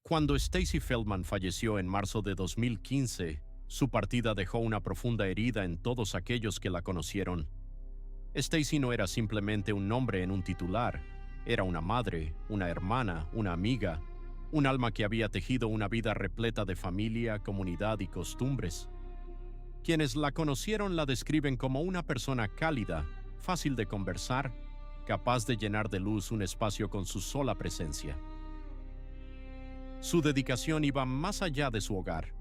Cuando Stacy Feldman falleció en marzo de 2015, su partida dejó una profunda herida en todos aquellos que la conocieron. Stacy no era simplemente un nombre en un titular, era una madre, una hermana, una amiga, un alma que había tejido una vida repleta de familia, comunidad y costumbres. Quienes la conocieron la describen como una persona cálida, fácil de conversar, capaz de llenar de luz un espacio con su sola presencia. Su dedicación iba más allá de su hogar.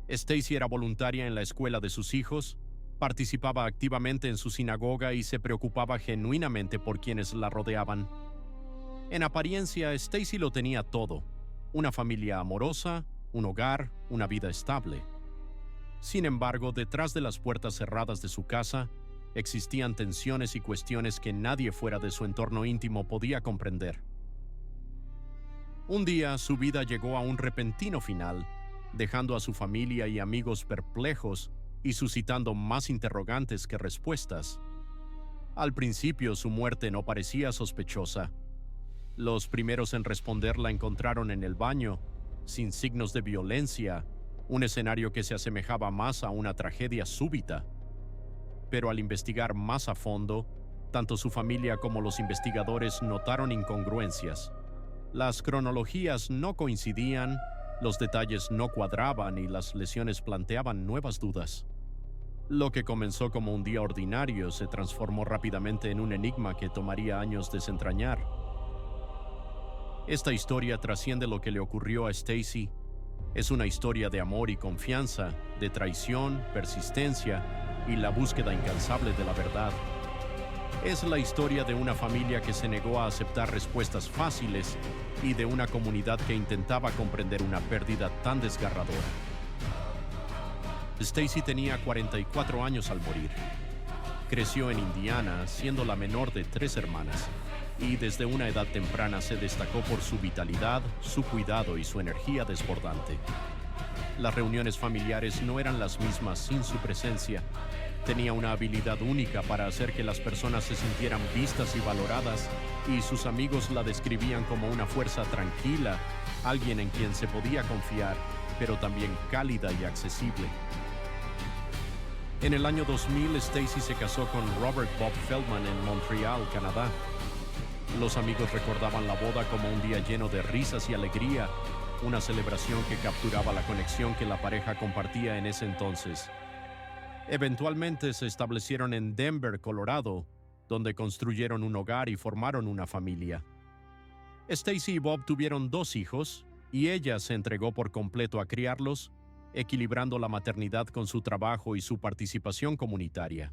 Stacy era voluntaria en la escuela de sus hijos, participaba activamente en su sinagoga y se preocupaba genuinamente por quienes la rodeaban. En apariencia, Stacy lo tenía todo: una familia amorosa, un hogar, una vida estable. Sin embargo, detrás de las puertas cerradas de su casa, existían tensiones y cuestiones que nadie fuera de su entorno íntimo podía comprender. Un día, su vida llegó a un repentino final, dejando a su familia y amigos perplejos y suscitando más interrogantes que respuestas. Al principio, su muerte no parecía sospechosa. Los primeros en responder la encontraron en el baño, sin signos de violencia, un escenario que se asemejaba más a una tragedia súbita. Pero al investigar más a fondo, tanto su familia como los investigadores notaron incongruencias. Las cronologías no coincidían, los detalles no cuadraban y las lesiones planteaban nuevas dudas. Lo que comenzó como un día ordinario se transformó rápidamente en un enigma que tomaría años desentrañar. Esta historia trasciende lo que le ocurrió a Stacy. Es una historia de amor y confianza, de traición, persistencia y la búsqueda incansable de la verdad. Es la historia de una familia que se negó a aceptar respuestas fáciles y de una comunidad que intentaba comprender una pérdida tan desgarradora. Stacy tenía 44 años al morir. Creció en Indiana, siendo la menor de 3 hermanas, y desde una edad temprana se destacó por su vitalidad, su cuidado y su energía desbordante. Las reuniones familiares no eran las mismas sin su presencia. Tenía una habilidad única para hacer que las personas se sintieran vistas y valoradas, y sus amigos la describían como una fuerza tranquila, alguien en quien se podía confiar, pero también cálida y accesible. En el año 2000, Stacy se casó con Robert Bob Feldman en Montreal, Canadá. Los amigos recordaban la boda como un día lleno de risas y alegría, una celebración que capturaba la conexión que la pareja compartía en ese entonces. Eventualmente se establecieron en Denver, Colorado, donde construyeron un hogar y formaron una familia. Stacy y Bob tuvieron 2 hijos, y ella se entregó por completo a criarlos, equilibrando la maternidad con su trabajo y su participación comunitaria.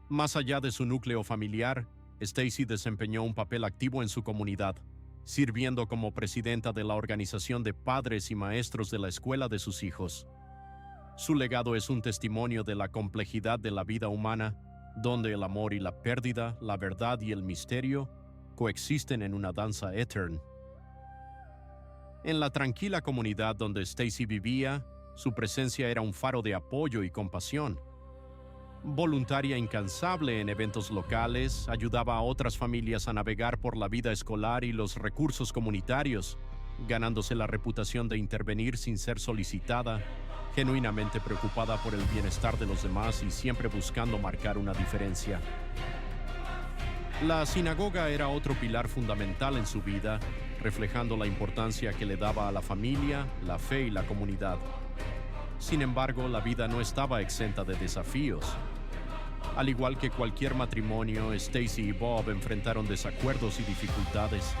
Más allá de su núcleo familiar, Stacy desempeñó un papel activo en su comunidad, sirviendo como presidenta de la organización de padres y maestros de la escuela de sus hijos. Su legado es un testimonio de la complejidad de la vida humana, donde el amor y la pérdida, la verdad y el misterio coexisten en una danza eterna. En la tranquila comunidad donde Stacy vivía, su presencia era un faro de apoyo y compasión. Voluntaria incansable en eventos locales, ayudaba a otras familias a navegar por la vida escolar y los recursos comunitarios, ganándose la reputación de intervenir sin ser solicitada, genuinamente preocupada por el bienestar de los demás y siempre buscando marcar una diferencia. La sinagoga era otro pilar fundamental en su vida, reflejando la importancia que le daba a la familia, la fe y la comunidad. Sin embargo, la vida no estaba exenta de desafíos. Al igual que cualquier matrimonio, Stacy y Bob enfrentaron desacuerdos y dificultades.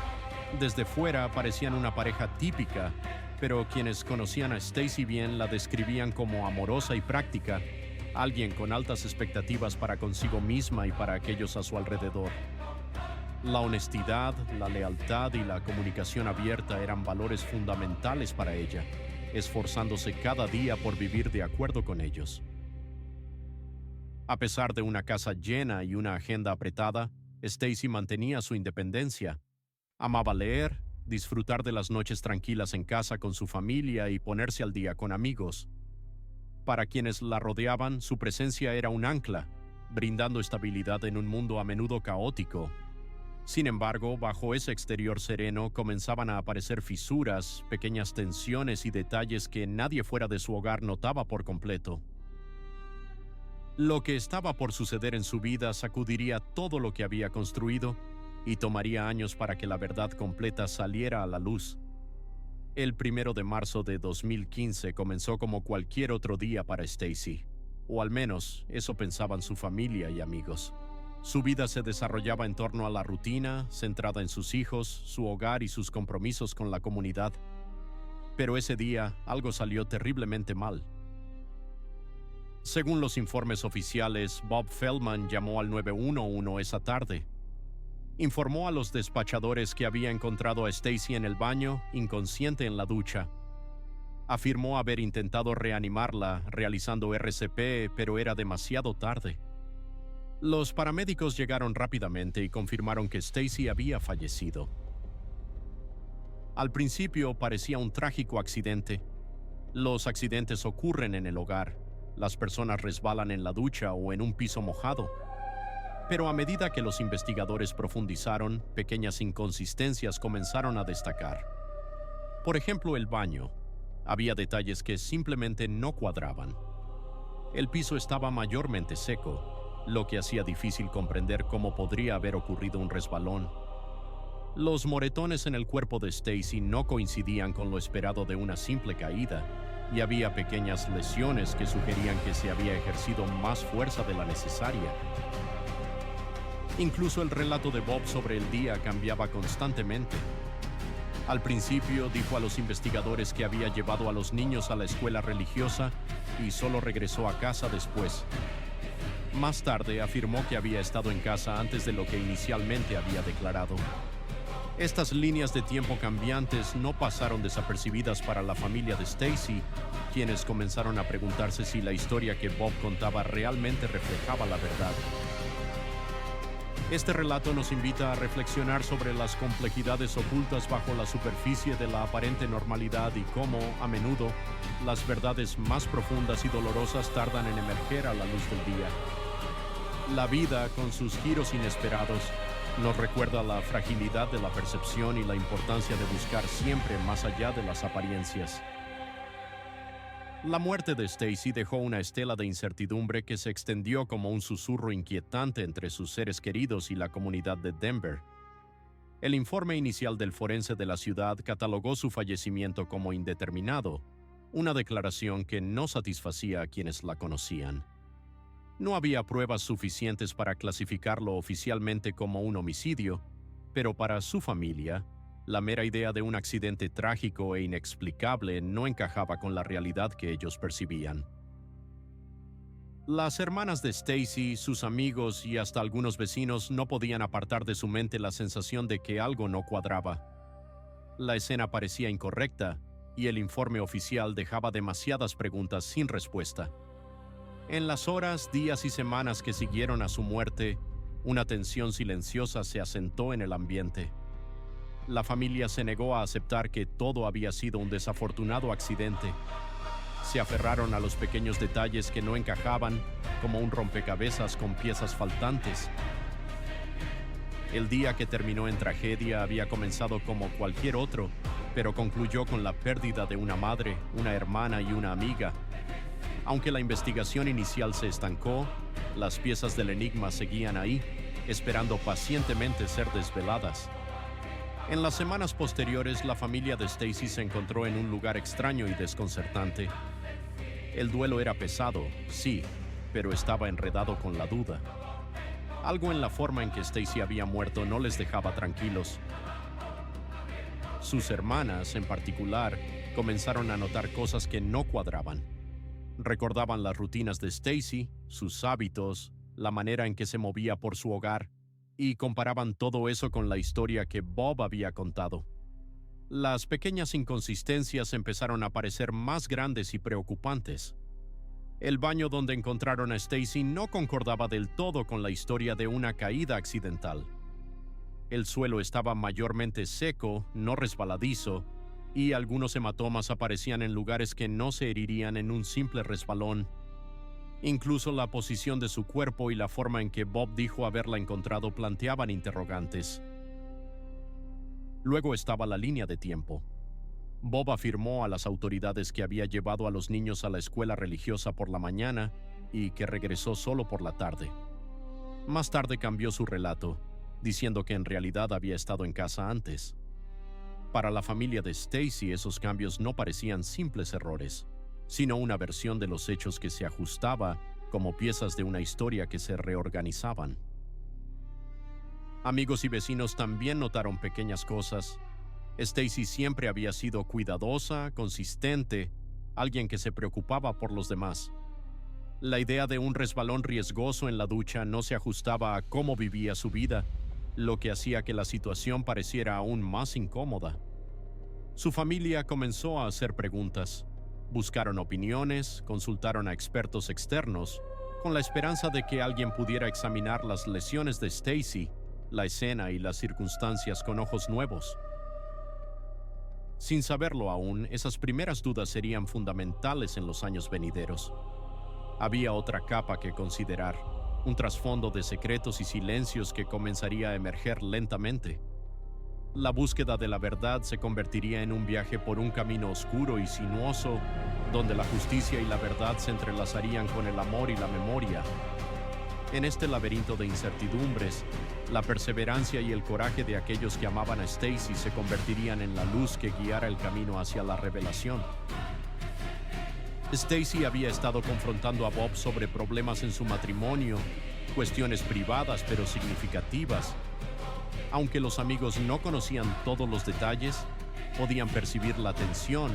Desde fuera parecían una pareja típica, pero quienes conocían a Stacy bien la describían como amorosa y práctica, alguien con altas expectativas para consigo misma y para aquellos a su alrededor. La honestidad, la lealtad y la comunicación abierta eran valores fundamentales para ella, esforzándose cada día por vivir de acuerdo con ellos. A pesar de una casa llena y una agenda apretada, Stacy mantenía su independencia. Amaba leer, disfrutar de las noches tranquilas en casa con su familia y ponerse al día con amigos. Para quienes la rodeaban, su presencia era un ancla, brindando estabilidad en un mundo a menudo caótico. Sin embargo, bajo ese exterior sereno comenzaban a aparecer fisuras, pequeñas tensiones y detalles que nadie fuera de su hogar notaba por completo. Lo que estaba por suceder en su vida sacudiría todo lo que había construido y tomaría años para que la verdad completa saliera a la luz. El 1 de marzo de 2015 comenzó como cualquier otro día para Stacy, o al menos eso pensaban su familia y amigos. Su vida se desarrollaba en torno a la rutina, centrada en sus hijos, su hogar y sus compromisos con la comunidad. Pero ese día algo salió terriblemente mal. Según los informes oficiales, Bob Feldman llamó al 911 esa tarde. Informó a los despachadores que había encontrado a Stacy en el baño, inconsciente en la ducha. Afirmó haber intentado reanimarla realizando RCP, pero era demasiado tarde. Los paramédicos llegaron rápidamente y confirmaron que Stacy había fallecido. Al principio parecía un trágico accidente. Los accidentes ocurren en el hogar. Las personas resbalan en la ducha o en un piso mojado. Pero a medida que los investigadores profundizaron, pequeñas inconsistencias comenzaron a destacar. Por ejemplo, el baño. Había detalles que simplemente no cuadraban. El piso estaba mayormente seco, lo que hacía difícil comprender cómo podría haber ocurrido un resbalón. Los moretones en el cuerpo de Stacy no coincidían con lo esperado de una simple caída, y había pequeñas lesiones que sugerían que se había ejercido más fuerza de la necesaria. Incluso el relato de Bob sobre el día cambiaba constantemente. Al principio dijo a los investigadores que había llevado a los niños a la escuela religiosa y solo regresó a casa después. Más tarde afirmó que había estado en casa antes de lo que inicialmente había declarado. Estas líneas de tiempo cambiantes no pasaron desapercibidas para la familia de Stacy, quienes comenzaron a preguntarse si la historia que Bob contaba realmente reflejaba la verdad. Este relato nos invita a reflexionar sobre las complejidades ocultas bajo la superficie de la aparente normalidad y cómo, a menudo, las verdades más profundas y dolorosas tardan en emerger a la luz del día. La vida, con sus giros inesperados, nos recuerda la fragilidad de la percepción y la importancia de buscar siempre más allá de las apariencias. La muerte de Stacy dejó una estela de incertidumbre que se extendió como un susurro inquietante entre sus seres queridos y la comunidad de Denver. El informe inicial del forense de la ciudad catalogó su fallecimiento como indeterminado, una declaración que no satisfacía a quienes la conocían. No había pruebas suficientes para clasificarlo oficialmente como un homicidio, pero para su familia, la mera idea de un accidente trágico e inexplicable no encajaba con la realidad que ellos percibían. Las hermanas de Stacy, sus amigos y hasta algunos vecinos no podían apartar de su mente la sensación de que algo no cuadraba. La escena parecía incorrecta y el informe oficial dejaba demasiadas preguntas sin respuesta. En las horas, días y semanas que siguieron a su muerte, una tensión silenciosa se asentó en el ambiente. La familia se negó a aceptar que todo había sido un desafortunado accidente. Se aferraron a los pequeños detalles que no encajaban, como un rompecabezas con piezas faltantes. El día que terminó en tragedia había comenzado como cualquier otro, pero concluyó con la pérdida de una madre, una hermana y una amiga. Aunque la investigación inicial se estancó, las piezas del enigma seguían ahí, esperando pacientemente ser desveladas. En las semanas posteriores, la familia de Stacy se encontró en un lugar extraño y desconcertante. El duelo era pesado, sí, pero estaba enredado con la duda. Algo en la forma en que Stacy había muerto no les dejaba tranquilos. Sus hermanas, en particular, comenzaron a notar cosas que no cuadraban. Recordaban las rutinas de Stacy, sus hábitos, la manera en que se movía por su hogar, y comparaban todo eso con la historia que Bob había contado. Las pequeñas inconsistencias empezaron a parecer más grandes y preocupantes. El baño donde encontraron a Stacy no concordaba del todo con la historia de una caída accidental. El suelo estaba mayormente seco, no resbaladizo, y algunos hematomas aparecían en lugares que no se herirían en un simple resbalón. Incluso la posición de su cuerpo y la forma en que Bob dijo haberla encontrado planteaban interrogantes. Luego estaba la línea de tiempo. Bob afirmó a las autoridades que había llevado a los niños a la escuela religiosa por la mañana y que regresó solo por la tarde. Más tarde cambió su relato, diciendo que en realidad había estado en casa antes. Para la familia de Stacy, esos cambios no parecían simples errores, sino una versión de los hechos que se ajustaba como piezas de una historia que se reorganizaban. Amigos y vecinos también notaron pequeñas cosas. Stacy siempre había sido cuidadosa, consistente, alguien que se preocupaba por los demás. La idea de un resbalón riesgoso en la ducha no se ajustaba a cómo vivía su vida, lo que hacía que la situación pareciera aún más incómoda. Su familia comenzó a hacer preguntas. Buscaron opiniones, consultaron a expertos externos, con la esperanza de que alguien pudiera examinar las lesiones de Stacy, la escena y las circunstancias con ojos nuevos. Sin saberlo aún, esas primeras dudas serían fundamentales en los años venideros. Había otra capa que considerar, un trasfondo de secretos y silencios que comenzaría a emerger lentamente. La búsqueda de la verdad se convertiría en un viaje por un camino oscuro y sinuoso, donde la justicia y la verdad se entrelazarían con el amor y la memoria. En este laberinto de incertidumbres, la perseverancia y el coraje de aquellos que amaban a Stacy se convertirían en la luz que guiara el camino hacia la revelación. Stacy había estado confrontando a Bob sobre problemas en su matrimonio, cuestiones privadas pero significativas. Aunque los amigos no conocían todos los detalles, podían percibir la tensión,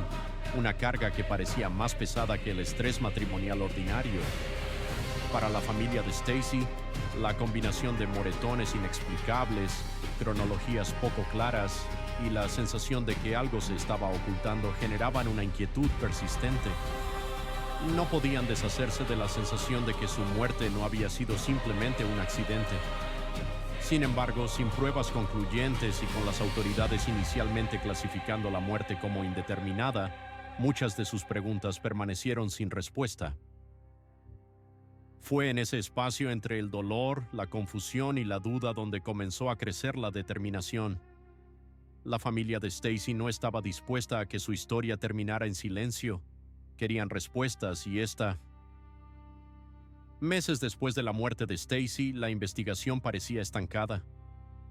una carga que parecía más pesada que el estrés matrimonial ordinario. Para la familia de Stacy, la combinación de moretones inexplicables, cronologías poco claras y la sensación de que algo se estaba ocultando generaban una inquietud persistente. No podían deshacerse de la sensación de que su muerte no había sido simplemente un accidente. Sin embargo, sin pruebas concluyentes y con las autoridades inicialmente clasificando la muerte como indeterminada, muchas de sus preguntas permanecieron sin respuesta. Fue en ese espacio entre el dolor, la confusión y la duda donde comenzó a crecer la determinación. La familia de Stacy no estaba dispuesta a que su historia terminara en silencio. Querían respuestas y Meses después de la muerte de Stacy, la investigación parecía estancada.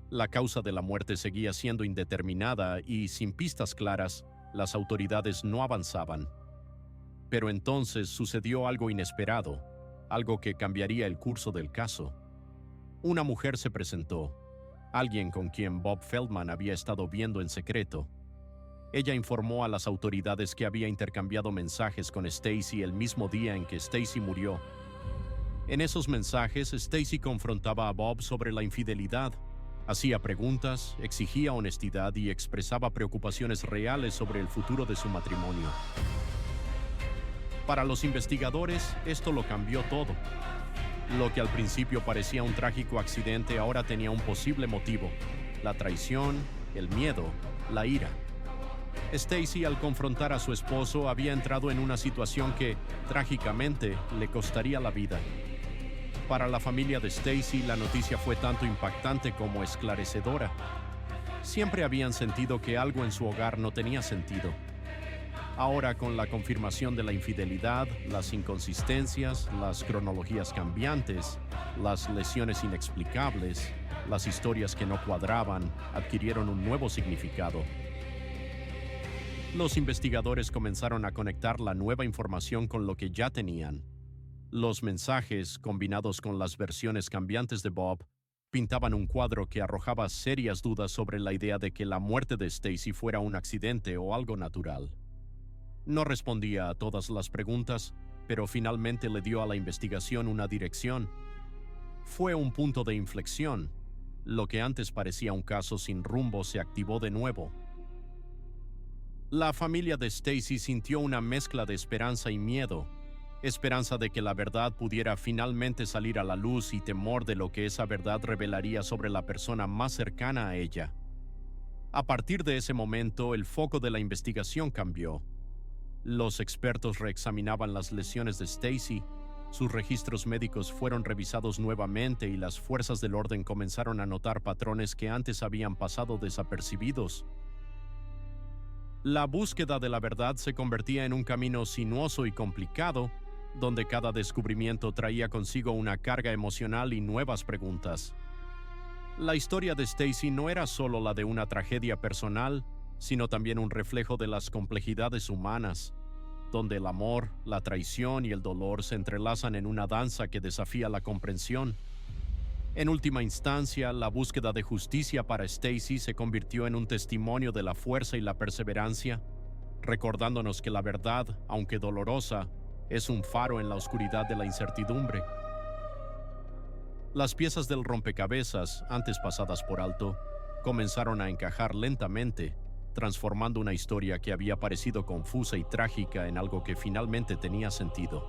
La causa de la muerte seguía siendo indeterminada y, sin pistas claras, las autoridades no avanzaban. Pero entonces sucedió algo inesperado, algo que cambiaría el curso del caso. Una mujer se presentó, alguien con quien Bob Feldman había estado viendo en secreto. Ella informó a las autoridades que había intercambiado mensajes con Stacy el mismo día en que Stacy murió. En esos mensajes, Stacy confrontaba a Bob sobre la infidelidad, hacía preguntas, exigía honestidad y expresaba preocupaciones reales sobre el futuro de su matrimonio. Para los investigadores, esto lo cambió todo. Lo que al principio parecía un trágico accidente ahora tenía un posible motivo: la traición, el miedo, la ira. Stacy, al confrontar a su esposo, había entrado en una situación que, trágicamente, le costaría la vida. Para la familia de Stacy, la noticia fue tanto impactante como esclarecedora. Siempre habían sentido que algo en su hogar no tenía sentido. Ahora, con la confirmación de la infidelidad, las inconsistencias, las cronologías cambiantes, las lesiones inexplicables, las historias que no cuadraban, adquirieron un nuevo significado. Los investigadores comenzaron a conectar la nueva información con lo que ya tenían. Los mensajes, combinados con las versiones cambiantes de Bob, pintaban un cuadro que arrojaba serias dudas sobre la idea de que la muerte de Stacy fuera un accidente o algo natural. No respondía a todas las preguntas, pero finalmente le dio a la investigación una dirección. Fue un punto de inflexión. Lo que antes parecía un caso sin rumbo se activó de nuevo. La familia de Stacy sintió una mezcla de esperanza y miedo. Esperanza de que la verdad pudiera finalmente salir a la luz y temor de lo que esa verdad revelaría sobre la persona más cercana a ella. A partir de ese momento, el foco de la investigación cambió. Los expertos reexaminaban las lesiones de Stacy, Sus registros médicos fueron revisados nuevamente y las fuerzas del orden comenzaron a notar patrones que antes habían pasado desapercibidos. La búsqueda de la verdad se convertía en un camino sinuoso y complicado, donde cada descubrimiento traía consigo una carga emocional y nuevas preguntas. La historia de Stacy no era solo la de una tragedia personal, sino también un reflejo de las complejidades humanas, donde el amor, la traición y el dolor se entrelazan en una danza que desafía la comprensión. En última instancia, la búsqueda de justicia para Stacy se convirtió en un testimonio de la fuerza y la perseverancia, recordándonos que la verdad, aunque dolorosa, es un faro en la oscuridad de la incertidumbre. Las piezas del rompecabezas, antes pasadas por alto, comenzaron a encajar lentamente, transformando una historia que había parecido confusa y trágica en algo que finalmente tenía sentido.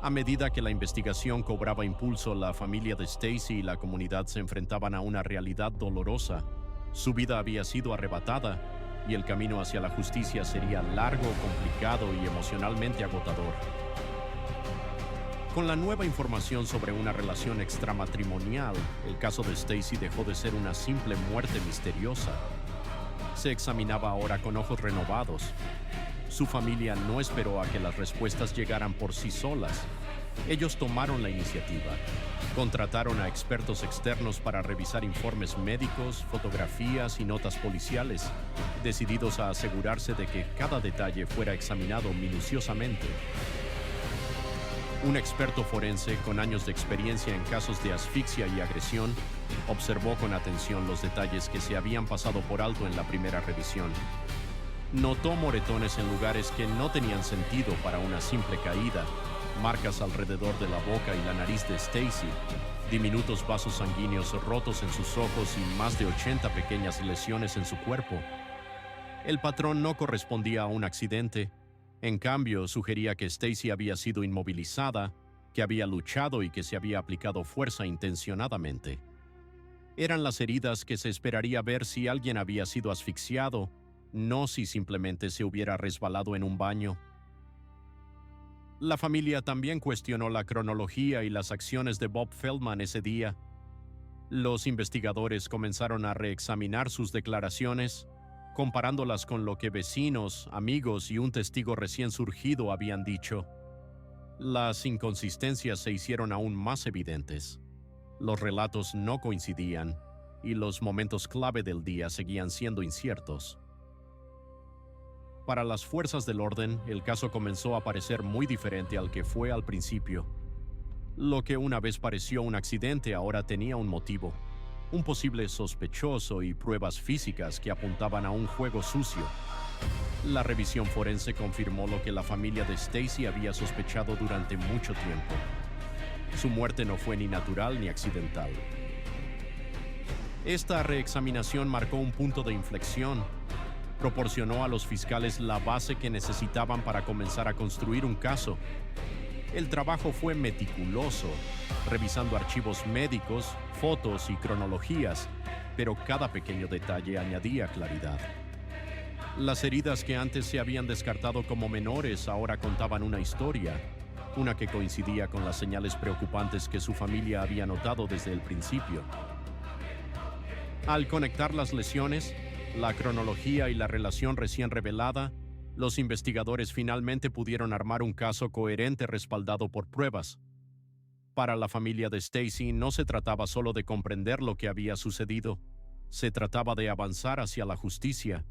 A medida que la investigación cobraba impulso, la familia de Stacy y la comunidad se enfrentaban a una realidad dolorosa. Su vida había sido arrebatada y el camino hacia la justicia sería largo, complicado y emocionalmente agotador. Con la nueva información sobre una relación extramatrimonial, el caso de Stacy dejó de ser una simple muerte misteriosa. Se examinaba ahora con ojos renovados. Su familia no esperó a que las respuestas llegaran por sí solas. Ellos tomaron la iniciativa. Contrataron a expertos externos para revisar informes médicos, fotografías y notas policiales, decididos a asegurarse de que cada detalle fuera examinado minuciosamente. Un experto forense con años de experiencia en casos de asfixia y agresión observó con atención los detalles que se habían pasado por alto en la primera revisión. Notó moretones en lugares que no tenían sentido para una simple caída, marcas alrededor de la boca y la nariz de Stacy, diminutos vasos sanguíneos rotos en sus ojos y más de 80 pequeñas lesiones en su cuerpo. El patrón no correspondía a un accidente. En cambio, sugería que Stacy había sido inmovilizada, que había luchado y que se había aplicado fuerza intencionadamente. Eran las heridas que se esperaría ver si alguien había sido asfixiado, no si simplemente se hubiera resbalado en un baño. La familia también cuestionó la cronología y las acciones de Bob Feldman ese día. Los investigadores comenzaron a reexaminar sus declaraciones, comparándolas con lo que vecinos, amigos y un testigo recién surgido habían dicho. Las inconsistencias se hicieron aún más evidentes. Los relatos no coincidían y los momentos clave del día seguían siendo inciertos. Para las fuerzas del orden, el caso comenzó a parecer muy diferente al que fue al principio. Lo que una vez pareció un accidente ahora tenía un motivo. Un posible sospechoso y pruebas físicas que apuntaban a un juego sucio. La revisión forense confirmó lo que la familia de Stacy había sospechado durante mucho tiempo. Su muerte no fue ni natural ni accidental. Esta reexaminación marcó un punto de inflexión. Proporcionó a los fiscales la base que necesitaban para comenzar a construir un caso. El trabajo fue meticuloso, revisando archivos médicos, fotos y cronologías, pero cada pequeño detalle añadía claridad. Las heridas que antes se habían descartado como menores ahora contaban una historia, una que coincidía con las señales preocupantes que su familia había notado desde el principio. Al conectar las lesiones, la cronología y la relación recién revelada, los investigadores finalmente pudieron armar un caso coherente respaldado por pruebas. Para la familia de Stacy no se trataba solo de comprender lo que había sucedido, se trataba de avanzar hacia la justicia.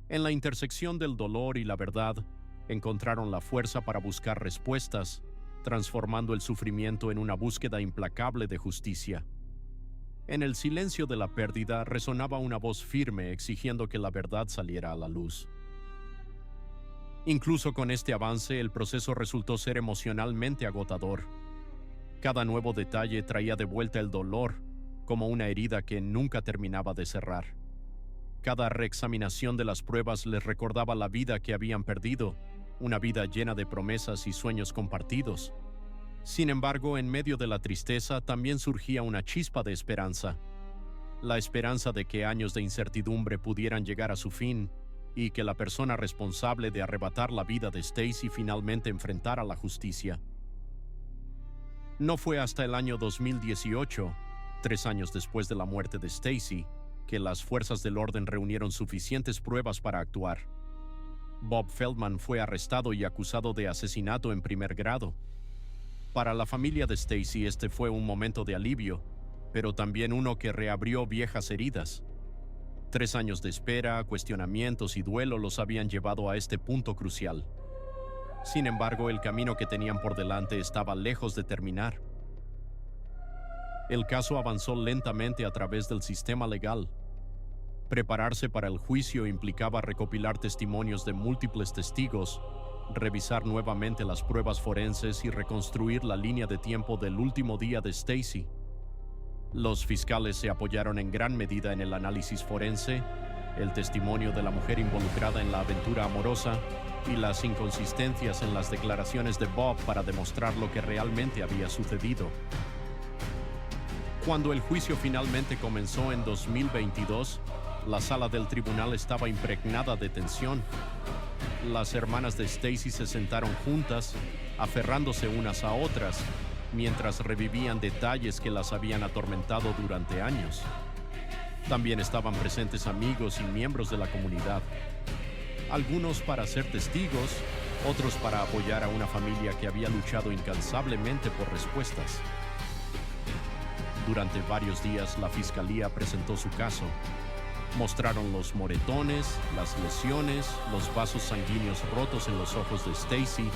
En la intersección del dolor y la verdad, encontraron la fuerza para buscar respuestas, transformando el sufrimiento en una búsqueda implacable de justicia. En el silencio de la pérdida resonaba una voz firme exigiendo que la verdad saliera a la luz. Incluso con este avance, el proceso resultó ser emocionalmente agotador. Cada nuevo detalle traía de vuelta el dolor, como una herida que nunca terminaba de cerrar. Cada reexaminación de las pruebas les recordaba la vida que habían perdido, una vida llena de promesas y sueños compartidos. Sin embargo, en medio de la tristeza también surgía una chispa de esperanza. La esperanza de que años de incertidumbre pudieran llegar a su fin y que la persona responsable de arrebatar la vida de Stacy finalmente enfrentara la justicia. No fue hasta el año 2018, 3 años después de la muerte de Stacy, que las fuerzas del orden reunieron suficientes pruebas para actuar. Bob Feldman fue arrestado y acusado de asesinato en primer grado. Para la familia de Stacy este fue un momento de alivio, pero también uno que reabrió viejas heridas. 3 años de espera, cuestionamientos y duelo los habían llevado a este punto crucial. Sin embargo, el camino que tenían por delante estaba lejos de terminar. El caso avanzó lentamente a través del sistema legal. Prepararse para el juicio implicaba recopilar testimonios de múltiples testigos, revisar nuevamente las pruebas forenses y reconstruir la línea de tiempo del último día de Stacy. Los fiscales se apoyaron en gran medida en el análisis forense, el testimonio de la mujer involucrada en la aventura amorosa y las inconsistencias en las declaraciones de Bob para demostrar lo que realmente había sucedido. Cuando el juicio finalmente comenzó en 2022, la sala del tribunal estaba impregnada de tensión. Las hermanas de Stacy se sentaron juntas, aferrándose unas a otras, mientras revivían detalles que las habían atormentado durante años. También estaban presentes amigos y miembros de la comunidad, algunos para ser testigos, otros para apoyar a una familia que había luchado incansablemente por respuestas. Durante varios días la fiscalía presentó su caso. Mostraron los moretones, las lesiones, los vasos sanguíneos rotos en los ojos de Stacy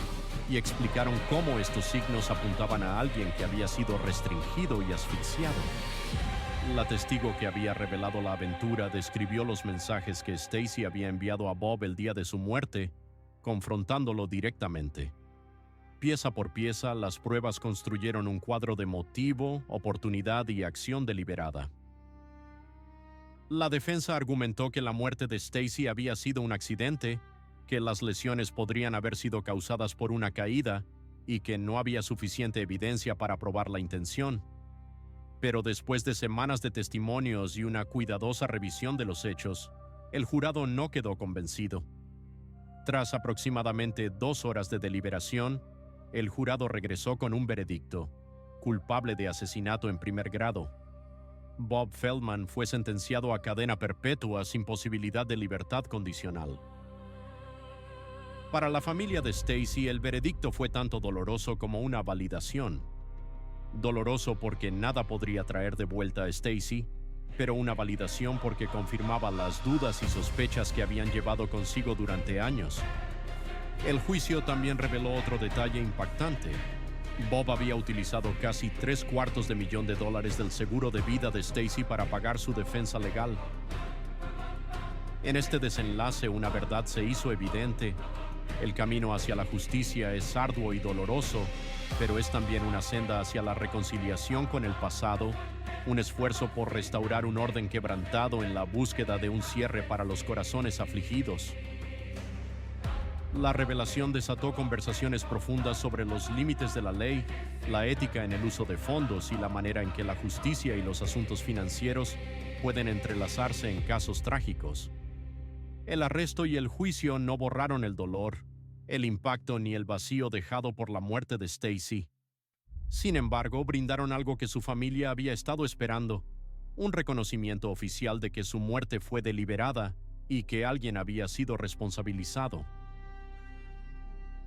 y explicaron cómo estos signos apuntaban a alguien que había sido restringido y asfixiado. La testigo que había revelado la aventura describió los mensajes que Stacy había enviado a Bob el día de su muerte, confrontándolo directamente. Pieza por pieza, las pruebas construyeron un cuadro de motivo, oportunidad y acción deliberada. La defensa argumentó que la muerte de Stacy había sido un accidente, que las lesiones podrían haber sido causadas por una caída y que no había suficiente evidencia para probar la intención. Pero después de semanas de testimonios y una cuidadosa revisión de los hechos, el jurado no quedó convencido. Tras aproximadamente 2 horas de deliberación, el jurado regresó con un veredicto: culpable de asesinato en primer grado. Bob Feldman fue sentenciado a cadena perpetua sin posibilidad de libertad condicional. Para la familia de Stacy, el veredicto fue tanto doloroso como una validación. Doloroso porque nada podría traer de vuelta a Stacy, pero una validación porque confirmaba las dudas y sospechas que habían llevado consigo durante años. El juicio también reveló otro detalle impactante. Bob había utilizado casi $750,000 del seguro de vida de Stacy para pagar su defensa legal. En este desenlace, una verdad se hizo evidente. El camino hacia la justicia es arduo y doloroso, pero es también una senda hacia la reconciliación con el pasado, un esfuerzo por restaurar un orden quebrantado en la búsqueda de un cierre para los corazones afligidos. La revelación desató conversaciones profundas sobre los límites de la ley, la ética en el uso de fondos y la manera en que la justicia y los asuntos financieros pueden entrelazarse en casos trágicos. El arresto y el juicio no borraron el dolor, el impacto ni el vacío dejado por la muerte de Stacy. Sin embargo, brindaron algo que su familia había estado esperando: un reconocimiento oficial de que su muerte fue deliberada y que alguien había sido responsabilizado.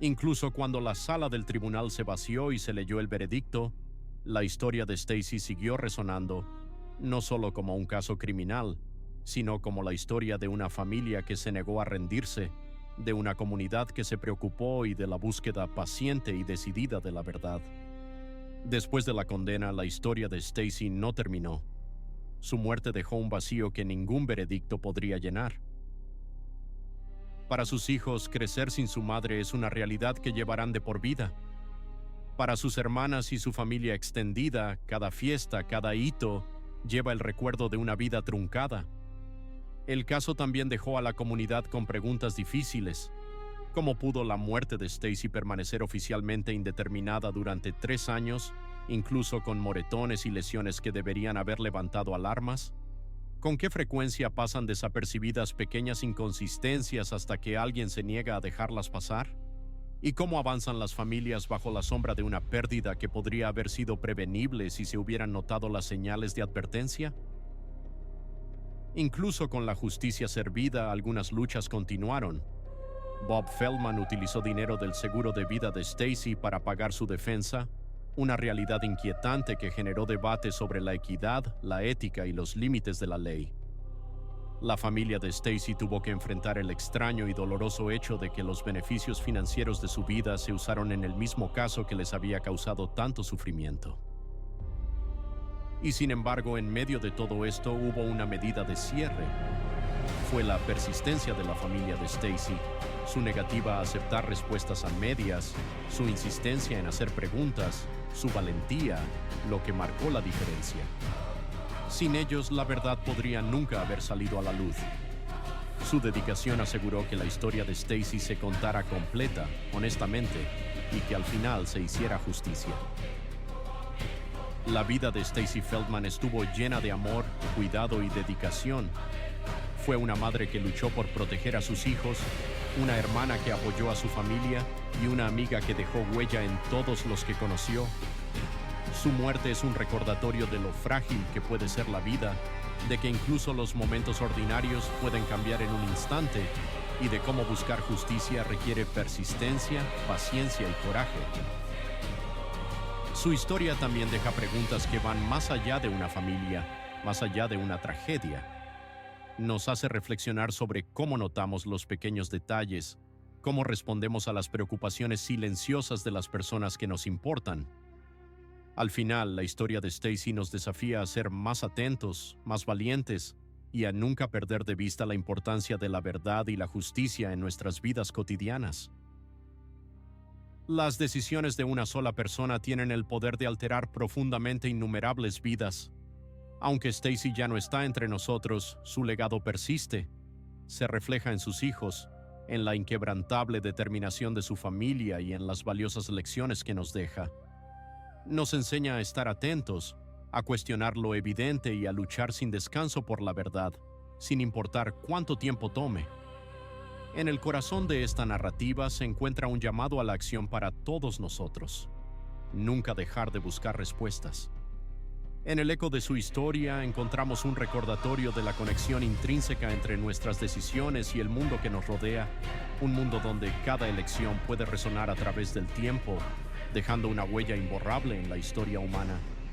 Incluso cuando la sala del tribunal se vació y se leyó el veredicto, la historia de Stacy siguió resonando, no solo como un caso criminal, sino como la historia de una familia que se negó a rendirse, de una comunidad que se preocupó y de la búsqueda paciente y decidida de la verdad. Después de la condena, la historia de Stacy no terminó. Su muerte dejó un vacío que ningún veredicto podría llenar. Para sus hijos, crecer sin su madre es una realidad que llevarán de por vida. Para sus hermanas y su familia extendida, cada fiesta, cada hito, lleva el recuerdo de una vida truncada. El caso también dejó a la comunidad con preguntas difíciles. ¿Cómo pudo la muerte de Stacy permanecer oficialmente indeterminada durante 3 años, incluso con moretones y lesiones que deberían haber levantado alarmas? ¿Con qué frecuencia pasan desapercibidas pequeñas inconsistencias hasta que alguien se niega a dejarlas pasar? y cómo avanzan las familias bajo la sombra de una pérdida que podría haber sido prevenible si se hubieran notado las señales de advertencia. Incluso con la justicia servida, algunas luchas continuaron. Bob Feldman utilizó dinero del seguro de vida de Stacy para pagar su defensa, una realidad inquietante que generó debate sobre la equidad, la ética y los límites de la ley. La familia de Stacy tuvo que enfrentar el extraño y doloroso hecho de que los beneficios financieros de su vida se usaron en el mismo caso que les había causado tanto sufrimiento. Y sin embargo, en medio de todo esto hubo una medida de cierre. Fue la persistencia de la familia de Stacy, su negativa a aceptar respuestas a medias, su insistencia en hacer preguntas, su valentía, lo que marcó la diferencia. Sin ellos, la verdad podría nunca haber salido a la luz. Su dedicación aseguró que la historia de Stacy se contara completa, honestamente, y que al final se hiciera justicia. La vida de Stacy Feldman estuvo llena de amor, cuidado y dedicación. Fue una madre que luchó por proteger a sus hijos, una hermana que apoyó a su familia y una amiga que dejó huella en todos los que conoció. Su muerte es un recordatorio de lo frágil que puede ser la vida, de que incluso los momentos ordinarios pueden cambiar en un instante y de cómo buscar justicia requiere persistencia, paciencia y coraje. Su historia también deja preguntas que van más allá de una familia, más allá de una tragedia. Nos hace reflexionar sobre cómo notamos los pequeños detalles, cómo respondemos a las preocupaciones silenciosas de las personas que nos importan. Al final, la historia de Stacy nos desafía a ser más atentos, más valientes y a nunca perder de vista la importancia de la verdad y la justicia en nuestras vidas cotidianas. Las decisiones de una sola persona tienen el poder de alterar profundamente innumerables vidas. Aunque Stacy ya no está entre nosotros, su legado persiste. Se refleja en sus hijos, en la inquebrantable determinación de su familia y en las valiosas lecciones que nos deja. Nos enseña a estar atentos, a cuestionar lo evidente y a luchar sin descanso por la verdad, sin importar cuánto tiempo tome. En el corazón de esta narrativa se encuentra un llamado a la acción para todos nosotros. Nunca dejar de buscar respuestas. En el eco de su historia encontramos un recordatorio de la conexión intrínseca entre nuestras decisiones y el mundo que nos rodea, un mundo donde cada elección puede resonar a través del tiempo, dejando una huella imborrable en la historia humana.